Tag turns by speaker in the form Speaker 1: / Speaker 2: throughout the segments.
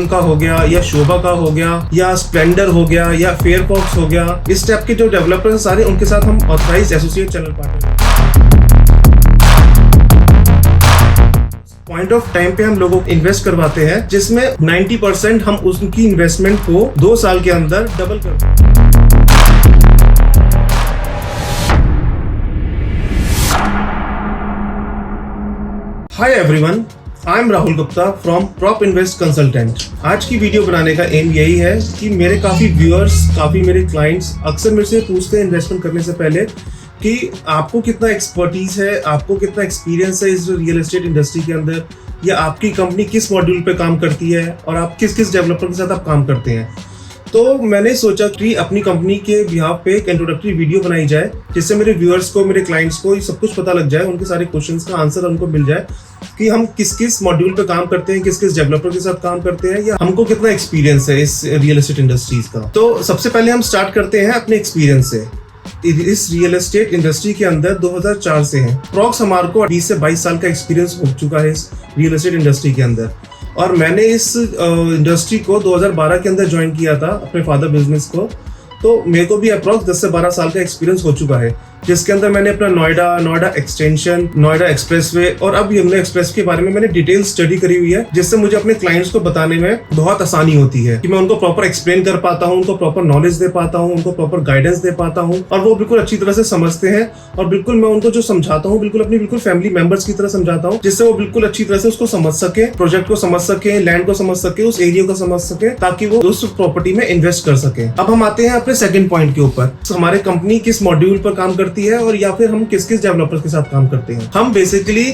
Speaker 1: M3M का हो गया या शोभा का हो गया या स्प्लेंडर हो गया या फेयरफॉक्स हो गया, इस टाइप के जो डेवलपर्स सारे, उनके साथ हम authorised associate channel partner. Point of time पे हम लोगों को इन्वेस्ट करवाते हैं, जिसमें 90% हम उनकी इन्वेस्टमेंट को 2 साल के अंदर डबल कर देते हैं। Hi everyone, I am Rahul Gupta from prop invest consultant. आज की वीडियो बनाने का एम यही है कि मेरे काफ़ी व्यूअर्स, काफ़ी मेरे क्लाइंट्स अक्सर मेरे से पूछते हैं इन्वेस्टमेंट करने से पहले कि आपको कितना एक्सपर्टीज है, आपको कितना एक्सपीरियंस है इस रियल एस्टेट इंडस्ट्री के अंदर, या आपकी कंपनी किस मॉड्यूल पे काम करती है और आप किस किस डेवलपर के साथ आप काम करते हैं। तो मैंने सोचा कि अपनी कंपनी के बिहाफ पे एक इंट्रोडक्टरी वीडियो बनाई जाए, जिससे मेरे व्यूअर्स को, मेरे क्लाइंट्स को सब कुछ पता लग जाए, उनके सारे क्वेश्चंस का आंसर उनको मिल जाए कि हम किस किस मॉड्यूल पे काम करते हैं, किस किस डेवलपर के साथ काम करते हैं, या हमको कितना एक्सपीरियंस है इस रियल एस्टेट इंडस्ट्रीज का। तो सबसे पहले हम स्टार्ट करते हैं अपने एक्सपीरियंस से। इस रियल एस्टेट इंडस्ट्री के अंदर 2004 से है। अप्रॉक्स हमारे को 20 से 22 साल का एक्सपीरियंस हो चुका है इस रियल एस्टेट इंडस्ट्री के अंदर। और मैंने इस इंडस्ट्री को 2012 के अंदर ज्वाइन किया था, अपने फादर बिजनेस को। तो मेरे को भी अप्रॉक्स 10 से 12 साल का एक्सपीरियंस हो चुका है, जिसके अंदर मैंने अपना नोएडा एक्सटेंशन, नोएडा एक्सप्रेसवे और अब यमुना एक्सप्रेस के बारे में मैंने डिटेल स्टडी करी हुई है, जिससे मुझे अपने क्लाइंट्स को बताने में बहुत आसानी होती है कि मैं उनको प्रॉपर एक्सप्लेन कर पाता हूँ, उनको प्रॉपर नॉलेज दे पाता हूँ, उनको प्रॉपर गाइडेंस दे पाता हूँ, और वो बिल्कुल अच्छी तरह से समझते हैं। और बिल्कुल मैं उनको जो समझाता हूँ, बिल्कुल फैमिली मेंबर्स की तरह समझाता हूँ, जिससे वो बिल्कुल अच्छी तरह से उसको समझ सके, प्रोजेक्ट को समझ सके, लैंड को समझ सके, उस एरिया को समझ सके, ताकि वो उस प्रॉपर्टी में इन्वेस्ट कर सके। अब हम आते हैं अपने सेकंड पॉइंट के ऊपर, हमारे कंपनी किस मॉड्यूल पर काम करती है और या फिर हम किस किस डेवलपर्स के साथ काम करते हैं। हम बेसिकली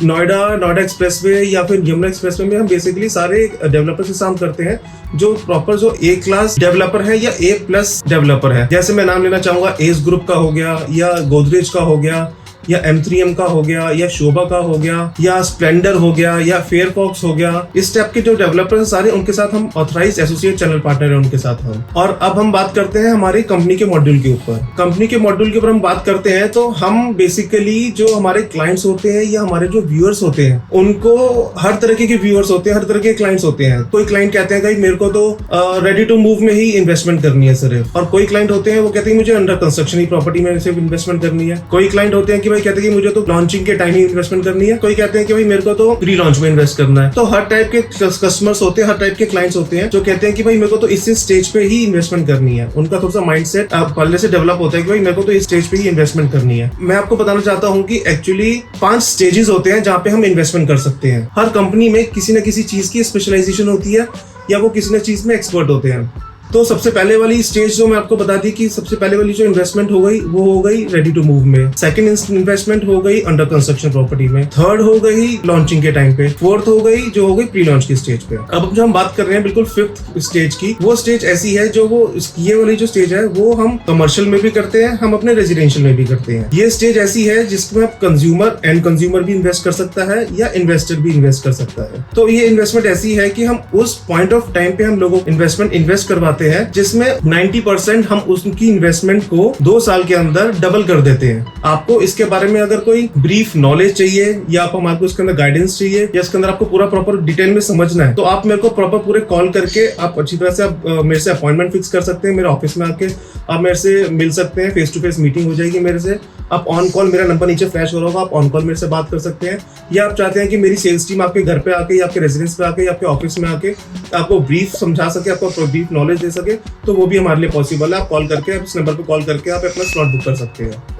Speaker 1: नोएडा एक्सप्रेसवे या फिर यमुना एक्सप्रेसवे में हम बेसिकली सारे डेवलपर्स के साथ काम करते हैं, जो प्रॉपर जो ए क्लास डेवलपर है या A+ डेवलपर है। जैसे मैं नाम लेना चाहूंगा, एस ग्रुप का हो गया, या गोदरेज का हो गया, या M3M का हो गया, या शोभा का हो गया, या स्प्लेंडर हो गया, या फेयरफॉक्स हो गया। इस टाइप के जो डेवलपर्स सारे, उनके साथ हम ऑथराइज्ड एसोसिएट चैनल पार्टनर है उनके साथ हम। और अब हम बात करते हैं हमारी कंपनी के मॉड्यूल के ऊपर। कंपनी के मॉड्यूल के ऊपर हम बात करते हैं तो हम बेसिकली जो हमारे क्लाइंट्स होते हैं या हमारे जो व्यूअर्स होते हैं, उनको हर तरीके के व्यूअर्स होते हैं, हर तरह के क्लाइंट्स होते हैं। कोई क्लाइंट कहते हैं कि मेरे को तो रेडी टू मूव में ही इन्वेस्टमेंट करनी है सिर्फ, और कोई क्लाइंट होते हैं वो कहते हैं मुझे अंडर कंस्ट्रक्शन ही प्रॉपर्टी में सिर्फ इन्वेस्टमेंट करनी है। कोई क्लाइंट होते हैं कि भाई कहते हैं कि मुझे तो लॉन्चिंग के टाइम ही इन्वेस्टमेंट करनी है। कोई कहते हैं कि भाई मेरे को तो प्री लॉन्च में इन्वेस्ट करना है। तो हर टाइप के कस्टमर्स होते हैं, हर टाइप के क्लाइंट्स होते हैं जो कहते हैं कि भाई मेरे को तो इस स्टेज पे ही इन्वेस्टमेंट करनी है। उनका थोड़ा सा माइंडसेट पहले से डेवलप होता है कि भाई मेरे को तो इस स्टेज पे ही इन्वेस्टमेंट करनी है। मैं आपको बताना चाहता हूँ कि एक्चुअली 5 स्टेजेस होते हैं जहाँ पे हम इन्वेस्टमेंट कर सकते हैं। हर कंपनी में किसी न किसी चीज की स्पेशलाइजेशन होती है, या वो किसी न चीज में एक्सपर्ट होते हैं। तो सबसे पहले वाली स्टेज जो मैं आपको बता दी कि सबसे पहले वाली जो इन्वेस्टमेंट हो गई वो हो गई रेडी टू मूव में। सेकंड इन्वेस्टमेंट हो गई अंडर कंस्ट्रक्शन प्रॉपर्टी में। थर्ड हो गई लॉन्चिंग के टाइम पे। फोर्थ हो गई जो हो गई प्री लॉन्च की स्टेज पे। अब जो हम बात कर रहे हैं बिल्कुल 5th स्टेज की, वो स्टेज ऐसी है जो वो ये वाली जो स्टेज है वो हम कमर्शियल में भी करते हैं, हम अपने रेजिडेंशियल में भी करते हैं। ये स्टेज ऐसी है जिसमें कंज्यूमर एंड कंज्यूमर भी इन्वेस्ट कर सकता है या इन्वेस्टर भी इन्वेस्ट कर सकता है। तो ये इन्वेस्टमेंट ऐसी है कि हम उस पॉइंट ऑफ टाइम पे हम लोगों को इन्वेस्ट करवाते हैं, जिसमें 90% हम उसकी इन्वेस्टमेंट को 2 साल के अंदर डबल कर देते हैं। आपको इसके बारे में अगर कोई ब्रीफ नॉलेज चाहिए, या आपको इसके अंदर गाइडेंस चाहिए, या इसके अंदर आपको पूरा प्रॉपर डिटेल में समझना है, तो आप मेरे को प्रॉपर पूरे कॉल करके आप अच्छी तरह से आप मेरे से अपॉइंटमेंट फिक्स कर सकते हैं। मेरे ऑफिस में आके आप मेरे से मिल सकते हैं, फेस टू फेस मीटिंग हो जाएगी मेरे से। आप ऑन कॉल, मेरा नंबर नीचे फ्लैश हो रहा होगा, आप ऑन कॉल मेरे से बात कर सकते हैं। या आप चाहते हैं कि मेरी सेल्स टीम आपके घर पे आके, या आपके रेजिडेंस पे आके, या आपके ऑफिस में आके आपको ब्रीफ समझा सके, आपको ब्रीफ नॉलेज दे सके, तो वो भी हमारे लिए पॉसिबल है। आप कॉल करके, आप इस नंबर पे कॉल करके आप अपना स्लॉट बुक कर सकते हैं।